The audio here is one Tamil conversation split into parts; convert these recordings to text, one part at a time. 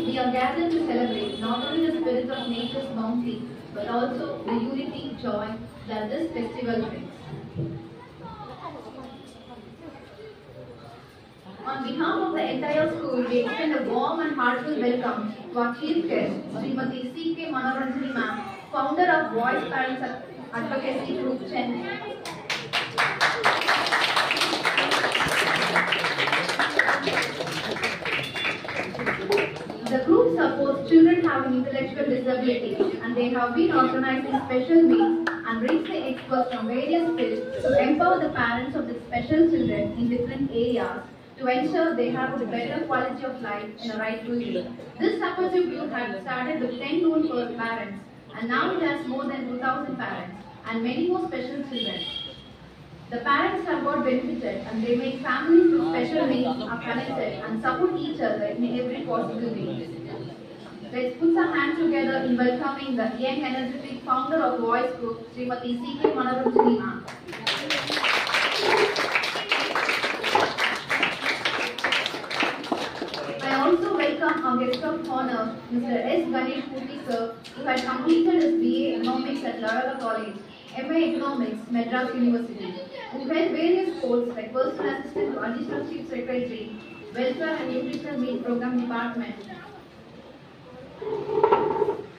We are gathered to celebrate not only the spirit of nature's bounty, but also the unity, joy that this festival brings. On behalf of the entire school, we extend a warm and heartfelt welcome to our chief guest, Srimati C.K. Manoranjani ma'am, founder of Voice Parents Advocacy Group, Chennai. The group supports children having intellectual disabilities, and they have been organizing special meets and brings the experts from various fields to empower the parents of the special children in different areas to ensure they have a better quality of life in a rightful way. This supportive group had started with 10 known per parents, and now it has more than 2,000 parents and many more special children. The parents have got benefited, and they make families with special needs are connected and support each other in every possible way. Let's put some hands together in welcoming the young, energetic founder of Voice Group, Srimati C.K. Manoranjani ma'am. I also welcome our guest of honor, Mr. S. Ganesh Murthy sir, who had completed his BA Economics at Loyola College, MA Economics, Madras University, who held various posts like Personal Assistant to Additional Chief Secretary, Welfare and Nutritional Meat Program Department,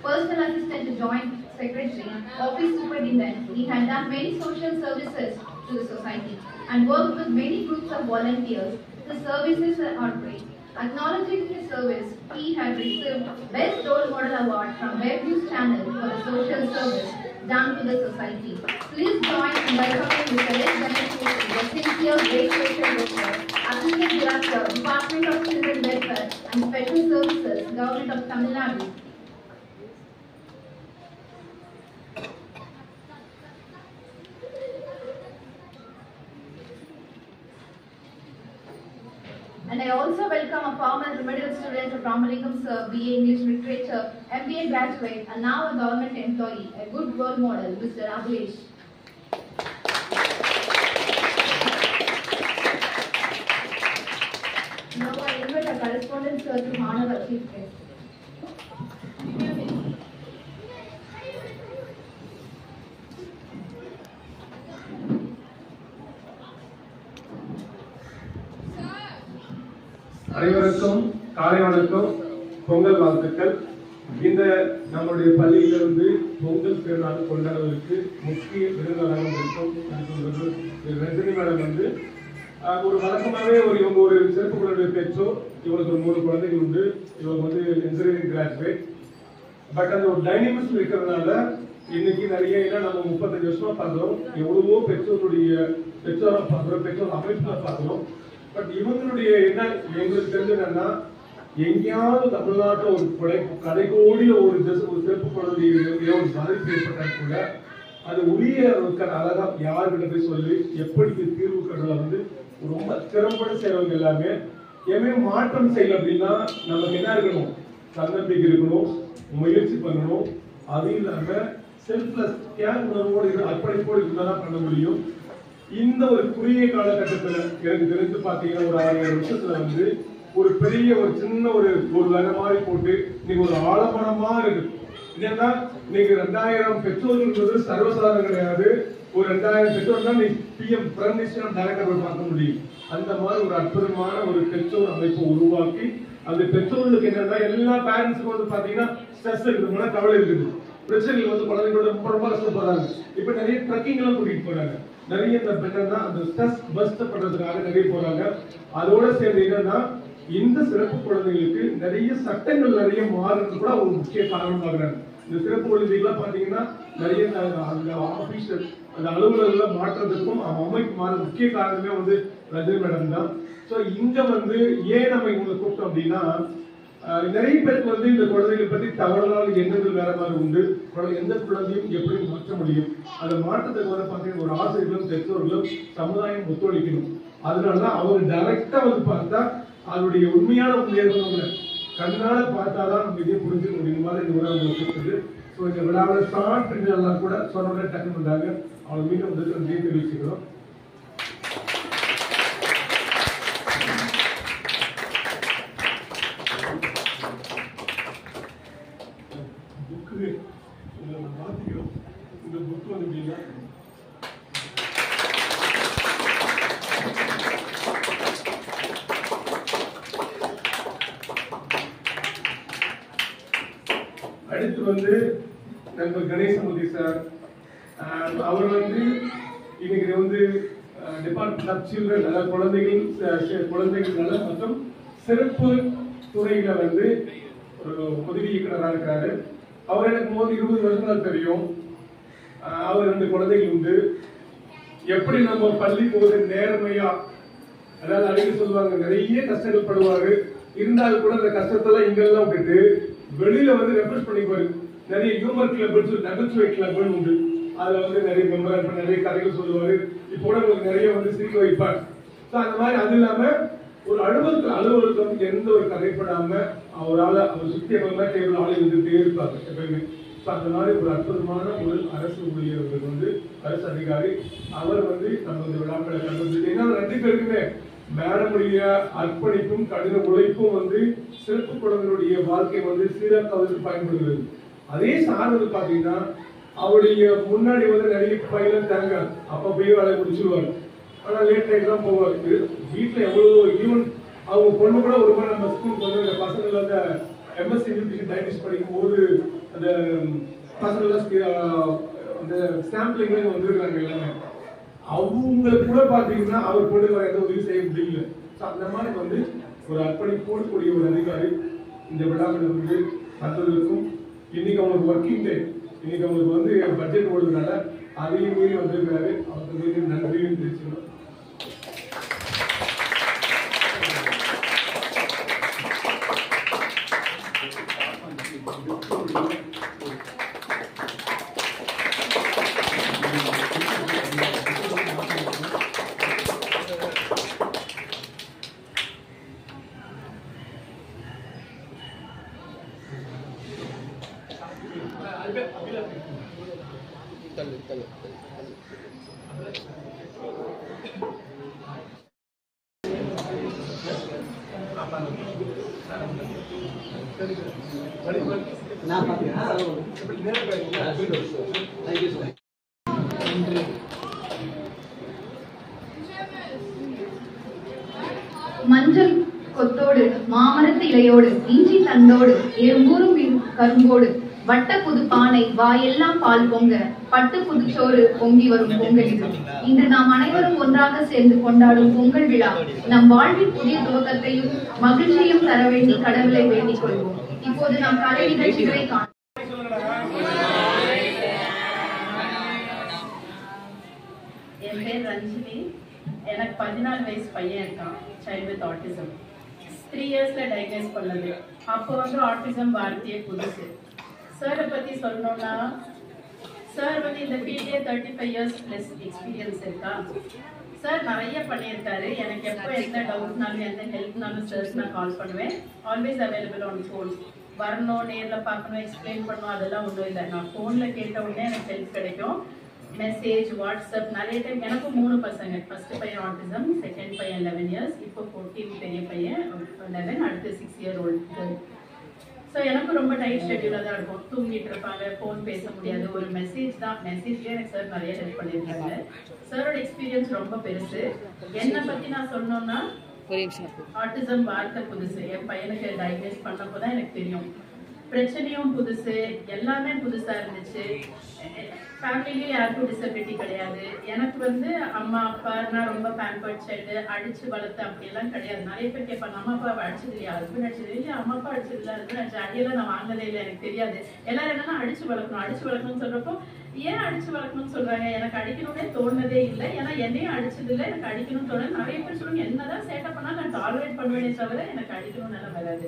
Personal Assistant to Joint Secretary, Office Superintendent. He had done many social services to the society and worked with many groups of volunteers. His services are great. Acknowledging his service, he had received Best Role Model Award from Web News Channel for the social service done to the society. Please join in welcoming Mr. S. Ganesh Murthy, the sincere great social worker, Assistant Director, Department of Children Welfare and Special Services, Government of Tamil Nadu. And I also welcome a former remedial student of Ramalingam sir, BA English Literature, MBA graduate, and now a government employee, a good role model, Mr. Abhilesh. Now I invite a correspondent sir to honor our chief guest. அனைவருக்கும் காலை வணக்கம், பொங்கல் வாழ்த்துக்கள். இந்த நம்முடைய பள்ளியிலிருந்து பொங்கல் பெருநாள் கொண்டாடுவதற்கு முக்கிய விருந்தினராக இருக்கும் ரஜினி மேடம் வந்து ஒரு வழக்கமாகவே இவங்க ஒரு சிறப்பு குழந்தை பெற்றோர். இவங்களுக்கு ஒரு 3 குழந்தைகள் உண்டு. இவங்க வந்து இன்ஜினியரிங் கிராஜுவேட். பட் அந்த ஒரு டைனமிக்ஸ் இருக்கிறதுனால இன்னைக்கு நிறைய நம்ம 35 வருஷமா பார்க்கிறோம், எவ்வளவோ பெற்றோரை பார்க்கிறோம், பெற்றோர் அமைப்புகளை பார்க்கிறோம். பட் இவங்களுடைய என்ன எங்களுக்கு தெரிஞ்சது என்னன்னா, எங்கேயாவது தமிழ்நாட்டில் ஒரு கடைகோடிய ஒரு சிறப்பு குழந்தைய ஒரு பாதிப்பு ஏற்பட்டால் கூட அது உரிய அழகா யாருக்கிட்ட போய் சொல்லி எப்படி தீர்வு கண்டல வந்து ரொம்ப திறம்பட செய்யறவங்க எல்லாமே எதுவுமே மாற்றம் செய்யல அப்படின்னா நமக்கு என்ன இருக்கணும், தன்னம்பிக்கை இருக்கணும், முயற்சி பண்ணணும். அது இல்லாம செல்ஃப்லெஸ் கேர் உணர்வோடு அர்ப்பணிப்போடு இருந்தாதான் பண்ண முடியும். இந்த ஒரு குறுகிய காலகட்டத்தில் எனக்கு தெரிஞ்சு பார்த்தீங்கன்னா ஒரு 6-7 வருஷத்துல வந்து ஒரு பெரிய ஒரு சின்ன ஒரு வேலை மாதிரி போட்டு நீங்க ஒரு ஆலமரமா இருக்கு. என்னன்னா நீங்க 2000 பெற்றோர்கள் சர்வசாதாரணம் கிடையாது. ஒரு 2000 பெற்றோர் தான் நீ PM பிரைம் மினிஸ்டர் டைரக்டர் பார்க்க முடியும். அந்த மாதிரி ஒரு அற்புதமான ஒரு பெற்றோர் அமைப்பை உருவாக்கி அந்த பெற்றோர்களுக்கு என்னன்னா எல்லா பேரண்ட்ஸுக்கும் வந்து பாத்தீங்கன்னா ஸ்ட்ரெஸ் இருக்குதுன்னா கவலை இருக்குது, பிரச்சனைகள் வந்து குழந்தைகளோட ரொம்ப கஷ்டப்படுறாங்க. இப்ப நிறைய ட்ரக்கிங் எல்லாம் கூட்டிட்டு போறாங்க. நிறைய என்னன்னா அந்த ஸ்ட்ரெஸ் பஸ்ட் பண்றதுக்காக நிறைய போறாங்க. அதோட சேர்ந்து என்னன்னா இந்த சிறப்பு குழந்தைகளுக்கு நிறைய சட்டங்கள் நிறைய மாறுறது கூட ஒரு முக்கிய காரணமாகிறாங்க. இந்த சிறப்பு குழந்தைகள்லாம் பாத்தீங்கன்னா நிறைய அந்த ஆபீசர் அந்த அலுவலர்கள் மாற்றத்துக்கும் அமைப்பு மாற முக்கிய காரணமே வந்து ரஜினி மேடம் தான். ஸோ இங்க வந்து ஏன் நம்ம இவங்களை கூப்பிட்டோம் அப்படின்னா, நிறைய பேருக்கு வந்து இந்த குழந்தைகளை பத்தி தவறான எண்ணங்கள் வேற மாதிரி உண்டு. எந்த குழந்தையும் எப்படி மாற்ற முடியும், அந்த மாற்றத்துக்கு வந்து பாத்தீங்கன்னா ஒரு ஆசிரியர்களும் பெற்றோர்களும் சமுதாயம் ஒத்துழைக்கணும். அதனாலதான் அவங்க டைரக்டா வந்து பார்த்தா அதனுடைய உண்மையான முன்னேற்றங்களை கண்ணால பார்த்தாதான் நம்ம இதே புரிஞ்சுக்க முடியும் மாதிரி இந்த விழா கொடுத்தது. ஸோ இந்த விழாவில் ஸ்டார்ட் பண்ணலாம் கூட சொன்ன டக்கு பண்ணாங்க. அவங்க மீண்டும் வந்து தெரிவிச்சுக்கிறோம். அடுத்து வந்து நண்பர் கணேசமூர்த்தி சார், அவர் வந்து இன்னைக்கு வந்து டிபார்ட்மெண்ட் ஆஃப் சில்ட்ரன், அதாவது குழந்தைகள் நலம் மற்றும் சிறப்பு துறையில வந்து ஒரு உதவி இயக்குனராக இருக்காரு. அவர் எனக்கு 20 வருஷங்கள் தெரியும். அவர் 2 குழந்தைகள் உண்டு. எப்படி நம்ம பள்ளி போது நேர்மையா, அதாவது அடிக்கடி சொல்லுவாங்க நிறைய கஷ்டங்கள் படுவாரு, இருந்தாலும் கூட அந்த கஷ்டத்தெல்லாம் இங்கெல்லாம் விட்டுட்டு வெளியில வந்து ரெஃப்ரெஷ் பண்ணிக்குவாரு. நிறைய ஹியூமர் கிளப், நகைச்சுவை கிளப் உண்டு. அதுல வந்து நிறைய மெம்பர் நிறைய கதைகள் சொல்லுவாரு. இப்போ கூட உங்களுக்கு நிறைய வந்து சிரிக்க வைப்பார். அந்த மாதிரி அது இல்லாம ஒரு அலுவலகம் எந்த ஒரு கதைப்படாம அவர் சுத்தி டேபிள் ஆளை வந்துட்டே இருப்பாங்க எப்பயுமே. அந்த மாதிரி ஒரு அற்புதமான ஒரு அரசு ஊழியர்கள் வந்து அரசு அதிகாரி. அவர் வந்து நம்ம இந்த விழாக்களை கண்டுபிடிச்சு ஏன்னா 2 பேருக்குமே மேடமுடைய அர்ப்பணிப்பும் கடின உழைப்பும் வந்து சிறப்பு குழந்தைகளுடைய வாழ்க்கை வந்து சீராக்குவதற்கு பயன்படுகிறது. அதே சார் வந்து பாத்தீங்கன்னா அவருடைய முன்னாடி வந்து நிறைய பயில தாங்க அப்ப போய் வேலை முடிச்சிருவாரு. ஆனா லேட் நைட் தான் போவார். வீட்டுல எவ்வளவு ஈவன் அவங்க பொண்ணு கூட ஒரு முறை நம்ம ஸ்கூலுக்கு வந்து அந்த பசங்கள் அந்த எம்எஸ்சி நியூட்ரிஷன் டயட்டிக்ஸ் படிக்கும் போது அந்த பசங்கள்லாம் அந்த சாம்பிளிங் வந்துருக்காங்க எல்லாமே. அவங்களுக்கு கூட பாத்தீங்கன்னா அவர் பொண்ணு வர எந்த உதவி செய்ய முடியல. அந்த மாதிரி வந்து ஒரு அர்ப்பணிப்போடு கூடிய ஒரு அதிகாரி இந்த விழாவில் வந்து வந்ததற்கும் இன்னைக்கு அவங்களுக்கு ஒர்க்கிங் டே, இன்னைக்கு அவங்களுக்கு வந்து பட்ஜெட் ஓடுறதுனால அதையும் மீறி வந்திருக்காரு. அவருக்கு மீறி நன்றியும் தெரிவிச்சுக்கணும். மஞ்சள் கொத்தோடு மாமரத்து இலையோடு இஞ்சி தண்டோடு ஏறும்பூரும் கரும்போடு வட்ட புது பானை வாயெல்லாம் பால் பொங்க பட்டு புதுச்சோறு பொங்கி வரும் பொங்கல் இது. இன்று நாம் அனைவரும் ஒன்றாக சேர்ந்து கொண்டாடும் பொங்கல் விழா நம் வாழ்வின் புதிய துவக்கத்தையும் மகிழ்ச்சியும் தர வேண்டி கடவுளை வேண்டிக் கொள்வோம். இப்போது நாம் கலை நிகழ்ச்சிகளை காண என் பேர் ரஞ்சினி. எனக்கு 14 வயசு பையன் இருக்கான், சைல்டு வித் ஆட்டிசம். 3 இயர்ஸ்ல டயக்னைஸ் பண்ணது. அப்போ வந்து ஆட்டிசம் வார்த்தையே புதுசு. சாரை பத்தி சொல்லணும்னா, சார் வந்து இந்த ஃபீல்டே 35 இயர்ஸ் பிளஸ் எக்ஸ்பீரியன்ஸ் இருக்கா. சார் நிறைய பண்ணியிருக்காரு. எனக்கு எப்போ எந்த டவுட்னாலும் எந்த ஹெல்ப்னாலும் சார்ஸ் நான் கால் பண்ணுவேன். Always available on phone. வரணும், நேரில் பார்க்கணும், எக்ஸ்பிளைன் பண்ணணும், அதெல்லாம் ஒன்றும் இல்லை. நான் ஃபோனில் கேட்ட உடனே எனக்கு ஹெல்ப் கிடைக்கும். மெசேஜ், வாட்ஸ்அப், நிறைய டைம். எனக்கும் 3 பசங்க. ஃபர்ஸ்ட் பையன் ஆட்டிசம், செகண்ட் பையன் 11 இயர்ஸ், இப்போ 14 பெரிய பையன் 11, அடுத்து 6 இயர் ஓல்டு கேர்ள். ஸோ எனக்கும் ரொம்ப டைட் ஷெட்யூலாக தான் இருக்கும். தூங்கிட்டு இருப்பாங்க, ஃபோன் பேச முடியாது, ஒரு மெசேஜ் தான். மெசேஜ்லேயே எனக்கு சார் நிறைய ஹெல்ப் பண்ணியிருக்காங்க. சாரோட எக்ஸ்பீரியன்ஸ் ரொம்ப பெருசு. என்னை பற்றி நான் சொல்லணும்னா, ஆட்டிசம் வார்த்தை புதுசு. என் பையனுக்கு டயக்னைஸ் பண்ணப்போ தான் எனக்கு தெரியும். பிரச்சனையும் புதுசு, எல்லாமே புதுசா இருந்துச்சு. ஃபேமிலிலேயே யாருக்கும் டிசபிலிட்டி கிடையாது. எனக்கு வந்து அம்மா அப்பா நான் ரொம்ப பேம்பர்ட் சைல்டு, அடிச்சு வளர்த்து அப்படியெல்லாம் கிடையாது. நிறைய பேர் கேட்பாங்க, அம்மா அப்பா அடிச்சது இல்லையா, ஹஸ்பண்ட் அடிச்சது இல்லையா, அம்மா அப்பா அடிச்சது இல்லை, ஹஸ்பண்ட் அடிச்சு அடியெல்லாம் நான் வாங்கதே இல்லை, எனக்கு தெரியாது. எல்லாரும் என்னன்னா அடிச்சு வளர்க்கணும்னு சொல்றப்போ ஏன் அடிச்சு வளர்க்கணும்னு சொல்றாங்க. எனக்கு அடிக்கணும்னே தோணுனதே இல்லை. ஏன்னா என்னையும் அடிச்சது இல்லை, எனக்கு அடிக்கணும்னு தோணுது. நிறைய பேர் சொல்லுவாங்க, என்னதான் சேட்டை பண்ணா நான் டாலரேட் பண்ணுவேனே தவிர எனக்கு அடிக்கணும்னு நல்லா வராது.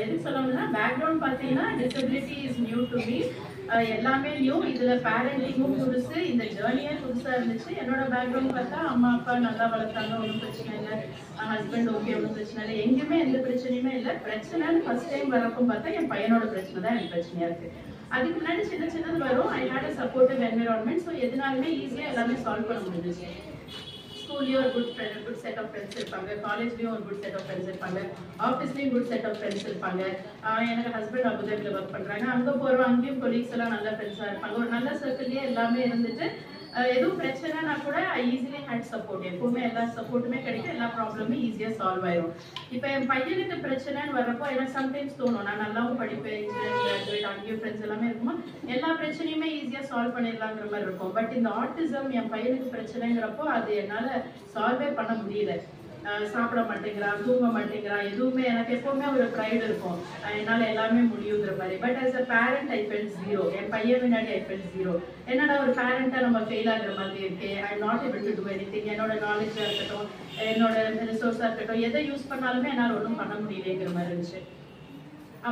எதுக்கு சொல்லணும்னா, பேக்ரவுண்ட் பார்த்தீங்கன்னா disability is new to me. எல்லாமே நியூ. இதுல பேரண்டிங்கும் புதுசு, இந்த ஜேர்னியே புதுசா இருந்துச்சு. என்னோட பேக்ரவுண்ட் பார்த்தா அம்மா அப்பா நல்லா வளர்த்தாங்க, ஒன்றும் பிரச்சனை இல்லை. ஹஸ்பண்ட் ஓகே, ஒன்றும் பிரச்சனை இல்லை. எங்கேயுமே எந்த பிரச்சனையுமே இல்லை. பிரச்சனைன்னு ஃபர்ஸ்ட் டைம் வரப்போ பார்த்தா என் பையனோட பிரச்சனை தான் எனக்கு பிரச்சனையா இருக்கு. அதுக்கு முன்னாடி சின்னது வரும். I had a supportive environment. So எதுனாலுமே ஈஸியாக எல்லாமே சால்வ் பண்ண முடிஞ்சிச்சு. ஸ்கூல்லேயும் ஒரு குட் செட் ஆஃப் ஃப்ரெண்ட்ஸ் இருப்பாங்க, காலேஜ்லேயும் ஒரு குட் செட் ஆஃப் ஃப்ரெண்ட்ஸ் இருப்பாங்க, ஆஃபீஸ்லேயும் குட் செட் ஆஃப் ஃப்ரெண்ட்ஸ் இருப்பாங்க. எனக்கு ஹஸ்பண்ட் அபுதாபியில் ஒர்க் பண்ணுறாங்க, அங்கே போகிறோம், அங்கேயும் கொலீக்ஸ் எல்லாம் நல்ல ஃப்ரெண்ட்ஸாக இருப்பாங்க. ஒரு நல்ல சர்க்கிள்லேயே எல்லாமே இருந்துட்டு எதுவும் பிரச்சனைனா கூட ஐ ஈஸிலி ஹேட் சப்போர்ட். எப்பவுமே எல்லா சப்போர்ட்டுமே கிடைக்கும், எல்லா ப்ராப்ளமும் ஈஸியா சால்வ் ஆயிடும். இப்போ என் பையனுக்கு பிரச்சனைன்னு வரப்போ எனக்கு சம்டைம்ஸ் தோணும், நான் நல்லாவும் படிப்பேன், இன்ஜினியரிங் கிராஜுவேட், அங்கேயும் ஃப்ரெண்ட்ஸ் எல்லாமே இருக்குமா, எல்லா பிரச்சனையுமே ஈஸியா சால்வ் பண்ணிடலாங்கிற மாதிரி இருக்கும். பட் இந்த ஆட்டிசம் என் பையனுக்கு பிரச்சனைங்கிறப்போ அது என்னால சால்வே பண்ண முடியல. சாப்பிட மாட்டேங்கிறான், தூங்க மாட்டேங்கிறான், எதுவுமே எனக்கு எப்பவுமே ஒரு ப்ரைடு இருக்கும், என்னால எல்லாமே முடியுங்கிற மாதிரி. But as a parent I felt zero. என் பையன் முன்னாடி ஐ ஃபெல்ட் ஜீரோ. என்னடா ஒரு பேரண்டா நம்ம ஃபெயில் ஆகுற மாதிரி இருக்கு, I am not able to two anything. என்னோட நாலேஜா இருக்கட்டும், என்னோட ரிசோர்ஸா இருக்கட்டும், எதை யூஸ் பண்ணாலுமே என்னால் ஒன்றும் பண்ண முடியலைங்கிற மாதிரி இருந்துச்சு.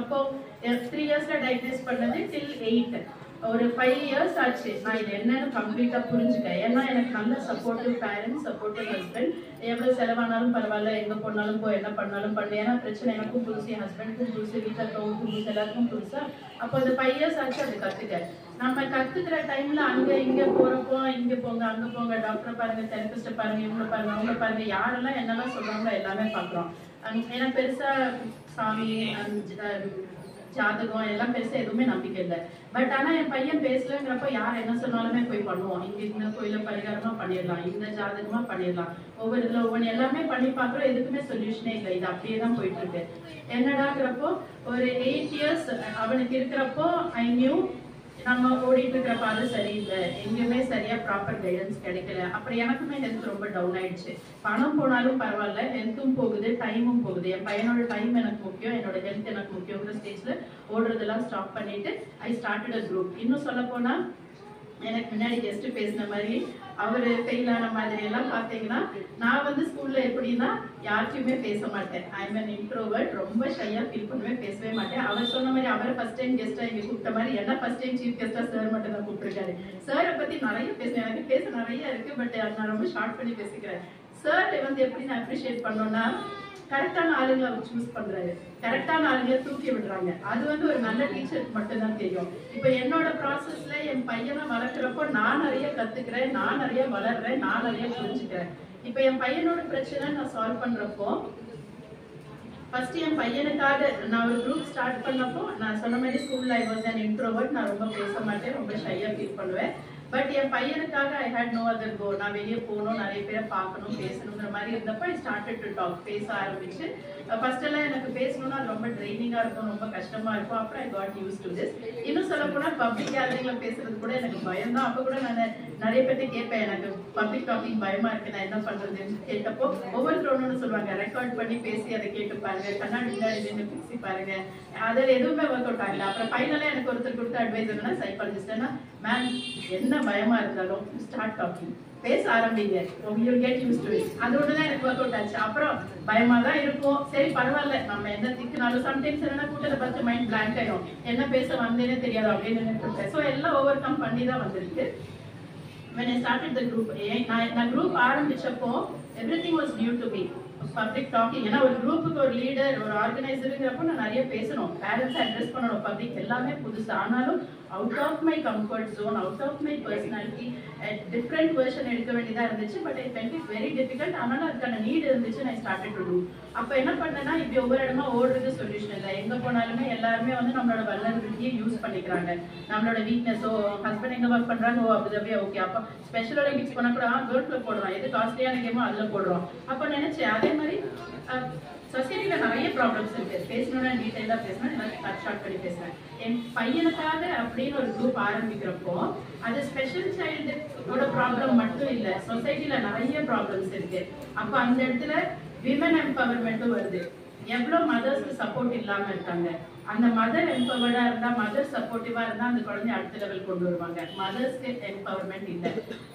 அப்போ 3 இயர்ஸ்ல டயக்னோஸ் பண்ணது till 8. ஒரு 5 இயர்ஸ் ஆச்சு நான் இது என்னன்னு கம்ப்ளீட்டா புரிஞ்சுட்டேன். ஏன்னா எனக்கு நல்ல சப்போர்ட்டிவ் பேரண்ட்ஸ், சப்போர்ட்டிவ் ஹஸ்பண்ட். எவ்வளவு செலவானாலும் பரவாயில்ல, எங்க போனாலும் போ, என்ன பண்ணாலும் பண்ணு. ஏன்னா பிரச்சனை எனக்கும் புதுசு, என் ஹஸ்பண்டுக்கும் புதுசு, வீட்டில் இருக்கவங்களுக்கும் புதுசு, எல்லாருக்கும் புதுசா. அப்போ அந்த 5 இயர்ஸ் ஆச்சு அது கத்துக்க. நம்ம கத்துக்கிற டைம்ல அங்க இங்க போறப்போ, இங்க போங்க அங்க போங்க, டாக்டர் பாருங்க, தெரபிஸ்ட பாருங்க, இவங்க பாருங்க அவங்க பாருங்க, யாரெல்லாம் என்னெல்லாம் சொல்றாங்களோ எல்லாமே பாக்குறோம். ஏன்னா பெருசா சாமி ஜாதகம் எல்லாம் பெருசா எதுவுமே நம்பிக்கை இல்லை. பட் ஆனா என் பையன் பேசலங்கிறப்ப யார் என்ன சொன்னாலுமே போய் பண்ணுவோம். இங்க இந்த கோயில பரிகாரமா பண்ணிடலாம், இந்த ஜாதகமா பண்ணிடலாம், ஒவ்வொரு இதுல ஒவ்வொன்று எல்லாமே பண்ணி பாக்குறோம். எதுக்குமே சொல்யூஷனே இல்லை, இது அப்படியே தான் போயிட்டு இருக்கு. என்னடாங்கிறப்போ ஒரு 8 இயர்ஸ் அவனுக்கு இருக்கிறப்போ ஐ நியூ நம்ம ஓடிட்டு இருக்கிறப்ப அது சரியில்லை, எங்கேயுமே சரியா ப்ராப்பர் கைடன்ஸ் கிடைக்கல. அப்புறம் எனக்குமே ஹெல்த் ரொம்ப டவுன் ஆயிடுச்சு. பணம் போனாலும் பரவாயில்ல, ஹெல்த்தும் போகுது, டைமும் போகுது. என் பையனோட டைம் எனக்கு முக்கியம், என்னோட ஹெல்த் எனக்கு முக்கியங்கிற ஸ்டேஜ்ல ஓடுறதெல்லாம் ஸ்டாப் பண்ணிட்டு ஐ ஸ்டார்டட் அ குரூப். இன்னும் சொல்ல போனா எனக்கு முன்னாடி கெஸ்ட் பேசின மாதிரி அவரு ஃபெயில் ஆன மாதிரி எல்லாம் பாத்தீங்கன்னா, நான் ஸ்கூல்ல எப்படின்னா யார்கிட்டயுமே பேச மாட்டேன். I am an introvert. ரொம்ப ஷையா ஃபீல் பண்ணுவேன், பேசவே மாட்டேன். அவர் சொன்ன மாதிரி அவரை ஃபர்ஸ்ட் டைம் கெஸ்டா இங்க கூப்பிட்ட மாதிரி என்ன ஃபர்ஸ்ட் டைம் சீஃப் கெஸ்டா சார் மட்டும் தான் கூப்பிட்டுருக்காரு. சாரை பத்தி நிறைய பேசுவேன், எனக்கு பேச நிறைய இருக்கு, பட் நான் ரொம்ப ஷார்ட் பண்ணி பேசிக்கிறேன். சார் எப்படி நான் அப்ரிஷியேட் பண்ணோம்னா, கரெக்டான ஆளுங்களை அவர் சூஸ் பண்றாரு, கரெக்டான ஆளுங்களை தூக்கி விடுறாங்க. அது ஒரு நல்ல டீச்சருக்கு மட்டும் தான் தெரியும். இப்ப என்னோட ப்ராசஸ்ல என் பையனை வளர்க்குறப்போ நான் நிறைய கத்துக்கிறேன், நான் நிறைய வளர்றேன், நான் நிறைய புரிஞ்சுக்கிறேன். இப்ப என் பையனோட பிரச்சனை நான் சால்வ் பண்றப்போ ஃபர்ஸ்ட் என் பையனுக்காக நான் ஒரு குரூப் ஸ்டார்ட் பண்ணப்போ நான் சொன்ன மாதிரி ஸ்கூல்ல ஐ வாஸ் an introvert. நான் ரொம்ப பேச மாட்டேன், ரொம்ப ஷையா ஃபீல் பண்ணுவேன். பட் என் பையனுக்காக ஐ ஹேட் நோ அதர் கோ. நான் வெளியே போகணும், நிறைய பேரை பார்க்கணும், பேசணுங்கிற மாதிரி இருந்தப்ப ஐ ஸ்டார்டட் டு டாக். பேச ஆரம்பிச்சு ஃபர்ஸ்ட் எல்லாம் எனக்கு பேசணும்னா ரொம்ப ட்ரைனிங்கா இருக்கும், ரொம்ப கஷ்டமா இருக்கும். அப்புறம் I got use to this. இன்னும் சொல்ல போனா பப்ளிக் கேதரிங்ல பேசுறது கூட எனக்கு பயம் தான். அப்ப கூட நான் நிறைய பேர்ட்ட கேட்பேன், எனக்கு பப்ளிக் டாக்கிங் பயமா இருக்கு, நான் என்ன பண்றதுன்னு கேட்டப்போ ஒவ்வொருத்தர் சொல்லுவாங்க, ரெக்கார்ட் பண்ணி பேசி அதை கேட்டு பாருங்க, கண்ணாடி முன்னாடி நின்று பேசி பாருங்க. அதில் எதுவுமே ஒர்க் அவுட் ஆகல. அப்புறம் ஃபைனலா எனக்கு ஒருத்தர் கொடுத்த அட்வைஸ் என்னன்னா, சைக்காலஜிஸ்ட்னா, மேம் என்ன பயமா இருந்தாலும் ஸ்டார்ட் டாக்கிங், பேச ஆரம்பிங்க, you'll get used to it. அது ஒண்ணுதான் எனக்கு ஒர்க் அவுட் ஆச்சு. அப்புறம் பயமா தான் இருக்கும், சரி பரவாயில்ல, நம்ம என்ன திக்குனாலும் சம்டைம்ஸ் என்னன்னா கூட்டத்தை பார்த்து மைண்ட் பிளாங்க் ஆயிடும், என்ன பேச வந்தேனே தெரியாது அப்படின்னு நினைச்சிருக்கேன். ஸோ எல்லாம் ஓவர் கம் பண்ணி தான் வந்திருக்கு. when I started the group, நான் குரூப் ஆரம்பிச்சப்போ everything was new to me. Public talking, ஏன்னா ஒரு குரூப்புக்கு ஒரு லீடர், ஒரு ஆர்கனைசருங்கிறப்போ நான் நிறைய பேசணும், பேரண்ட்ஸ் அட்ரஸ் பண்ணணும், பப்ளிக் எல்லாமே புதுசு. ஆனாலும் out of my comfort zone, out of my personality, different version எடுக்க வேண்டியதா இருந்துச்சு. But I felt it very difficult. ஆனாலும் அதுக்கான நீட் இருந்துச்சு. நான் ஸ்டார்டட் டு டூ. அப்ப என்ன பண்ணேன்னா, இப்படி ஒவ்வொரு இடமா ஓடுறது சொல்யூஷன் இல்லை. எங்க போனாலுமே எல்லாருமே நம்மளோட வல்லபிலிட்டியை யூஸ் பண்ணிக்கிறாங்க. நம்மளோட வீக்னஸோ, ஹஸ்பண்ட் எங்க ஒர்க் பண்றாங்க, ஓ அப்படிதாவே ஓகே, அப்ப ஸ்பெஷல் ஒலிம்பிக்ஸ் போனா கூட கேர்ள்ஸ்ல போடுறோம், எது காஸ்ட்லியான கேமோ அதுல போடுறோம். அப்ப நினைச்சேன் அதே மாதிரி சொசைட்டில நிறைய ப்ராப்ளம்ஸ் இருக்கு. பேசணும்னா டீடைலா பேசணும், நான் ஷார்ட் பண்ணி பேசுறேன். என் பையனுக்காக அப்படின்னு ஒரு குரூப் ஆரம்பிக்கிறப்போ அது ஸ்பெஷல் சைல்டோட ப்ராப்ளம் மட்டும் இல்ல, சொசைட்டில நிறைய ப்ராப்ளம்ஸ் இருக்கு. அப்ப அந்த இடத்துல விமன் எம்பவர்மெண்ட்டும் வருது. எவ்வளவு மதர்ஸ்க்கு சப்போர்ட் இல்லாம இருக்காங்க, அந்த மதர் எம்பவர்டா இருந்தா, மதர் சப்போர்ட்டிவா இருந்தா அந்த குழந்தைய அடுத்த லெவல் கொண்டு வருவாங்க. மதர்ஸ்க்கு எம்பவர்மெண்ட் இல்லை.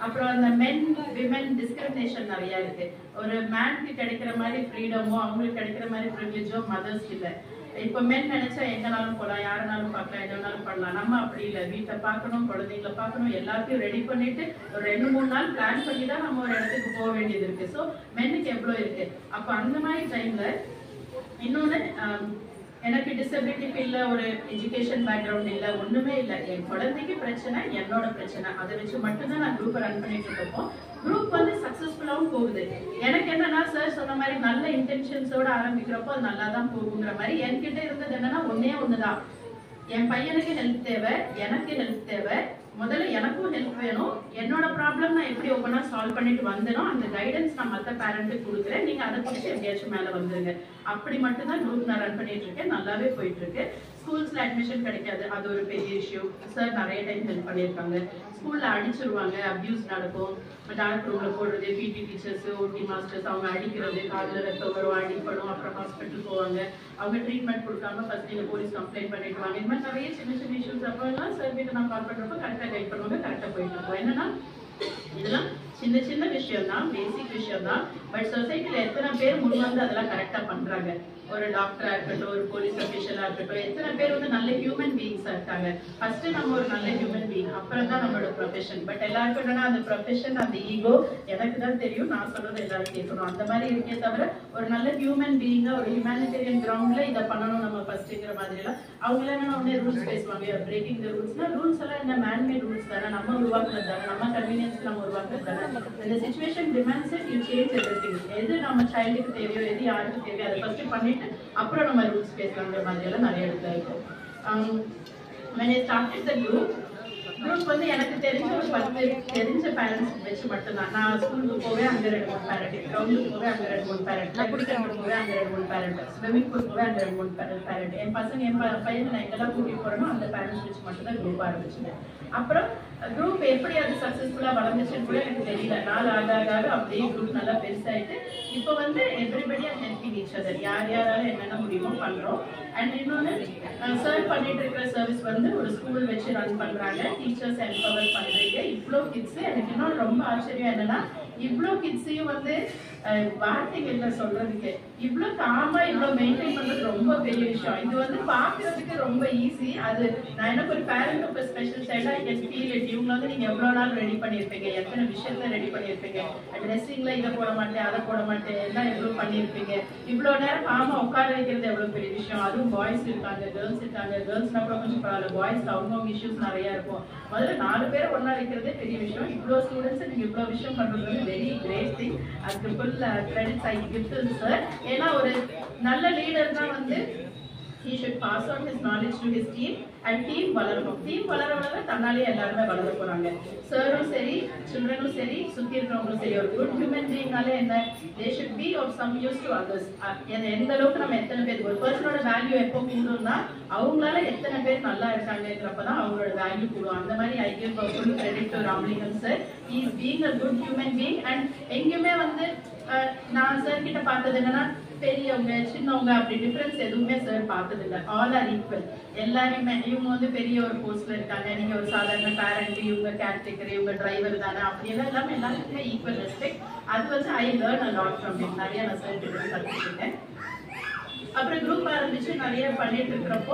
அப்புறம் அந்த மென் விமன் டிஸ்கிரிமினேஷன் நிறைய இருக்கு. ஒரு மேனுக்கு கிடைக்கிற மாதிரி ஃப்ரீடமோ, அவங்களுக்கு கிடைக்கிற மாதிரி ப்ரிவிலேஜோ மதர்ஸ்க்கு இல்லை. இப்ப மென் நினைச்சா எங்கனாலும் போலாம், யாருனாலும் பார்க்கலாம், என்ன வேணாலும் பண்ணலாம். நம்ம அப்படி இல்லை, வீட்டை பார்க்கணும், குழந்தைங்களை பார்க்கணும், எல்லாத்தையும் ரெடி பண்ணிட்டு ஒரு 2-3 நாள் பிளான் பண்ணி தான் நம்ம ஒரு இடத்துக்கு போக வேண்டியது இருக்கு. ஸோ மென்னுக்கு எவ்வளவு இருக்கு. அப்ப அந்த மாதிரி டைம்ல இன்னொன்னு, எனக்கு டிசபிலிட்டி இல்ல, ஒரு எஜுகேஷன் பேக்ரவுண்ட் இல்ல, ஒண்ணுமே இல்ல. என் குழந்தைக்கு பிரச்சனை, என்னோட பிரச்சனை, அதை வச்சு மட்டும்தான் நான் குரூப் ரன் பண்ணிட்டு இருக்கப்போ குரூப் சக்சஸ்ஃபுல்லாவும் போகுது. எனக்கு என்னன்னா, சார் சொன்ன மாதிரி நல்ல இன்டென்ஷன்ஸோட ஆரம்பிக்கிறப்போ அது நல்லா தான் போகுங்கிற மாதிரி என்கிட்ட இருந்தது என்னன்னா, ஒன்னே ஒண்ணுதான், என் பையனுக்கு ஹெல்ப் தேவை, எனக்கு ஹெல்ப் தேவை, முதல்ல எனக்கும் ஹெல்ப் வேணும், என்னோட ப்ராப்ளம் நான் எப்படி ஒவ்வொன்றா சால்வ் பண்ணிட்டு வந்தேனோ அந்த கைடன்ஸ் நான் மற்ற பேரண்ட்டுக்கு கொடுக்குறேன், நீங்க அதை பிடிச்சி எப்படியாச்சும் மேலே வந்துருங்க. அப்படி மட்டும்தான் குரூப் நான் ரன் பண்ணிட்டு இருக்கேன். நல்லாவே போயிட்டு இருக்கு. ஸ்கூல்ஸ்ல அட்மிஷன் கிடைக்காது, அது ஒரு பெரிய இஷ்யூ. சார் நிறைய டைம் ஹெல்ப் பண்ணியிருக்காங்க. ஸ்கூல்ல அடிச்சிருவாங்க, அபியூஸ் நடக்கும், டார்க் ரூம்ல போடுறது, பிடி டீச்சர்ஸ், ஓடி மாஸ்டர்ஸ் அவங்க அடிக்கிறது, காலில் ரத்தம் வரும், அடிப்படும், அப்புறம் ஹாஸ்பிட்டல் போவாங்க, அவங்க ட்ரீட்மெண்ட் கொடுக்காம ஃபர்ஸ்ட் நீங்க போலீஸ் கம்ப்ளைண்ட் பண்ணிட்டு வாங்க. இந்த மாதிரி நிறைய சின்ன சின்ன இஷ்யூஸ் அப்பெல்லாம் சார் கிட்ட நான் கால் பண்றப்போ கரெக்டாக கைட் பண்ணுவாங்க, கரெக்டாக போயிட்டு இருக்கோம். என்னன்னா இதெல்லாம் சின்ன சின்ன விஷயம் தான், பேசிக் விஷயம் தான். பட் சொசைட்டில எத்தனை பேர் முன் வந்து அதெல்லாம் கரெக்டா பண்றாங்க? ஒரு டாக்டரா இருக்கட்டும், ஒரு போலீஸ் அபிஷியலா இருக்கட்டும், எத்தனை பேர் வந்து நல்ல ஹியூமன் பீயிங்ஸா இருக்காங்க? ஃபர்ஸ்ட் நம்ம ஒரு நல்ல ஹியூமன் பீயிங், அப்புறம் தான் நம்மளோட ப்ரொஃபஷன். பட் எல்லாருக்கும் என்னன்னா அந்த ப்ரொஃபஷன், அந்த ஈகோ எனக்கு தான் தெரியும், நான் சொல்றது எல்லாரும் கேட்கணும், அந்த மாதிரி இருக்கே தவிர ஒரு நல்ல ஹியூமன் பீயிங்கா ஒரு ஹியூமானிட்டேரியன் கிரவுண்ட்ல இதை பண்ணணும் நம்ம ஃபர்ஸ்ட்ங்கிற மாதிரி எல்லாம் அவங்க எல்லாம் உடனே ரூல்ஸ் பேசுவாங்க. பிரேக்கிங் த ரூல்ஸ்னா ரூல்ஸ் எல்லாம் என்ன மேன்மேட் ரூல்ஸ் தானே, நம்ம உருவாக்குறது தானே, நம்ம கன்வீனியன்ஸ்க்கு நம்ம உருவாக்குறது தானே. இந்த situation demands it, you change everything. எது நம்ம சைல்டுக்கு தேவையோ, எது யாருக்கு தேவையோ அதை ஃபர்ஸ்ட் பண்ணிட்டு அப்புறம் நம்ம ரூல்ஸ் பேசலாங்கிற மாதிரி எல்லாம் நிறைய இடத்துல இருக்கும். when I started the group வந்து எனக்கு தெரிஞ்ச ஒரு 10 தெரிஞ்ச பேரண்ட்ஸ் வச்சு மட்டும்தான். நான் ஸ்கூலுக்கு போவே அங்கே 2-3 பேரண்ட், கிரவுண்டுக்கு போவே அங்கே 2-3 பேரண்ட், குடிக்கிறதுக்கு போவே அங்கே 2-3 பேரண்ட், ஸ்விமிங் பூல் போவே அங்கே 2-3 பேரண்ட். என் பசங்க என் பையனை நான் எங்கெல்லாம் கூட்டிட்டு போறேனோ அந்த பேரண்ட்ஸ் வச்சு மட்டும் தான் குரூப் ஆரம்பிச்சுட்டேன். அப்புறம் குரூப் எப்படி அது சக்சஸ்ஃபுல்லா வளர்ந்துச்சுன்னு கூட எனக்கு தெரியல. நாள் ஆக அப்படியே குரூப் நல்லா பெருசாயிட்டு இப்போ வந்து everybody are helping each other, யார் யாரால என்னென்ன முடியுமோ பண்றோம். அண்ட் இன்னொன்னு சார் பண்ணிட்டு இருக்கிற சர்வீஸ் வந்து ஒரு ஸ்கூல் வச்சு ரன் பண்றாங்க, டீச்சர்ஸ் எம்பவர் பண்றீங்க. இவ்வளோ கிட்ஸ் எனக்கு இன்னொன்று ரொம்ப ஆச்சரியம் என்னன்னா இவ்வளோ கிட்ஸையும் வந்து வார்த்தைகள்ல சொல்றதுக்கு இவ்வளோ காமா இவ்வளோ மெயின்டைன் பண்றது ரொம்ப பெரிய விஷயம். இது வந்து பாக்குறதுக்கு ரொம்ப ஈஸி. அது நான் எனக்கு ஒரு பேரண்ட் ஆஃப் ஸ்பெஷல் சைல்டா ஐ கேன் ஃபீல் இட். இவங்க வந்து நீங்க எவ்வளவு நாள் ரெடி பண்ணிருப்பீங்க, எத்தனை விஷயத்த ரெடி பண்ணிருப்பீங்க, ட்ரெஸ்ஸிங்ல இதை போட மாட்டேன் அதை போட மாட்டேன் எல்லாம் எவ்வளவு பண்ணிருப்பீங்க. இவ்வளவு நேரம் காமா உட்கார வைக்கிறது எவ்வளவு பெரிய விஷயம். அதுவும் பாய்ஸ் இருக்காங்க, கேர்ள்ஸ் இருக்காங்க. கேர்ள்ஸ்னா கூட கொஞ்சம் பரவாயில்ல, பாய்ஸ்க்கு அவங்க இஷ்யூஸ் நிறைய இருக்கும். முதல்ல 4 பேர் ஒன்னா வைக்கிறதே பெரிய விஷயம். இவ்வளவு ஸ்டூடெண்ட்ஸ் நீங்க இவ்வளவு விஷயம் பண்றது வந்து வெரி கிரேட் திங். அதுக்கு full credits I give to sir. ஏன்னா ஒரு நல்ல லீடர் தான் வந்து he should pass on his knowledge to his team and team வளரணும். டீம் வளர தன்னாலே எல்லாருமே வளர போறாங்க. சாரும் சரி, சில்ட்ரனும் சரி, சுத்தி இருக்கிறவங்களும் சரி. ஒரு குட் ஹியூமன் பீயிங்னாலே என்ன, they should be of some use to others. எந்த அளவுக்கு நம்ம எத்தனை பேர் ஒரு பர்சனோட வேல்யூ எப்போ கூடும்னா அவங்களால எத்தனை பேர் நல்லா இருக்காங்கிறப்பதான் அவங்களோட வேல்யூ கூடும். அந்த மாதிரி I give full credit to Ramalingam sir. he is being a good human being. and எங்கேயுமே வந்து நான் சார் கிட்ட பார்த்தது என்னன்னா பெரியவங்க சின்னவங்க அப்படி டிஃபரன்ஸ் எதுவுமே சார் பார்த்தது இல்லை. All are equal. எல்லாருமே இவங்க வந்து பெரிய ஒரு போஸ்ட்ல இருக்காங்க, நீங்க ஒரு சாதாரண பேரண்ட், இவங்க கேர்டேக்கர், இவங்க டிரைவர் தானே, அப்படியெல்லாம் எல்லாமே எல்லாருக்குமே ஈக்குவல் ரெஸ்பெக்ட். அது வந்து I learn a lot from him. நிறைய நான் சார் கிட்ட கற்றுக்கிட்டேன். அப்புறம் குரூப் ஆரம்பிச்சு நிறைய பண்ணிட்டு இருக்கிறப்போ